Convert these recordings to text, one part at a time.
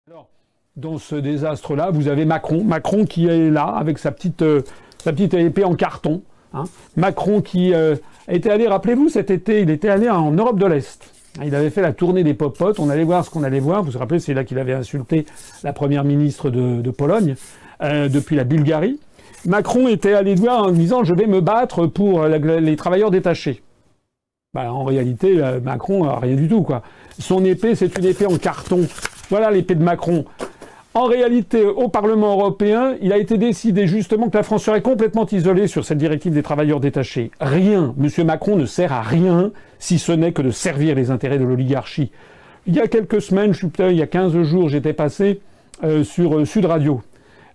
Alors, dans ce désastre-là, vous avez Macron. Macron qui est là, avec sa petite épée en carton. Hein. Macron qui était allé, rappelez-vous, cet été, il était allé en Europe de l'Est. Il avait fait la tournée des popotes. On allait voir ce qu'on allait voir. Vous vous rappelez, c'est là qu'il avait insulté la première ministre de Pologne, depuis la Bulgarie. Macron était allé voir en disant « Je vais me battre pour les travailleurs détachés ». Bah, en réalité, Macron, rien du tout, quoi. Son épée, c'est une épée en carton. Voilà l'épée de Macron. En réalité, au Parlement européen, il a été décidé justement que la France serait complètement isolée sur cette directive des travailleurs détachés. Rien. Monsieur Macron ne sert à rien, si ce n'est que de servir les intérêts de l'oligarchie. Il y a quelques semaines, il y a 15 jours, j'étais passé sur Sud Radio.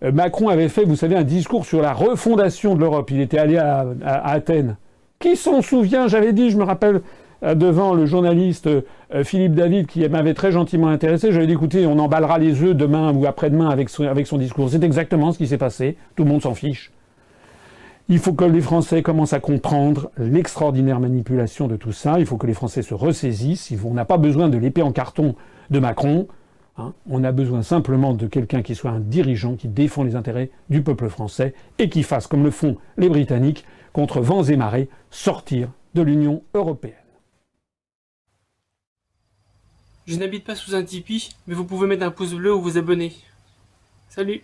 Macron avait fait, vous savez, un discours sur la refondation de l'Europe. Il était allé à Athènes. Qui s'en souvient? J'avais dit, je me rappelle, devant le journaliste Philippe David, qui m'avait très gentiment intéressé, j'avais dit, écoutez, on emballera les œufs demain ou après-demain avec son discours. C'est exactement ce qui s'est passé. Tout le monde s'en fiche. Il faut que les Français commencent à comprendre l'extraordinaire manipulation de tout ça. Il faut que les Français se ressaisissent. On n'a pas besoin de l'épée en carton de Macron. Hein. On a besoin simplement de quelqu'un qui soit un dirigeant, qui défend les intérêts du peuple français et qui fasse, comme le font les Britanniques, contre vents et marées, sortir de l'Union européenne. Je n'habite pas sous un tipi, mais vous pouvez mettre un pouce bleu ou vous abonner. Salut!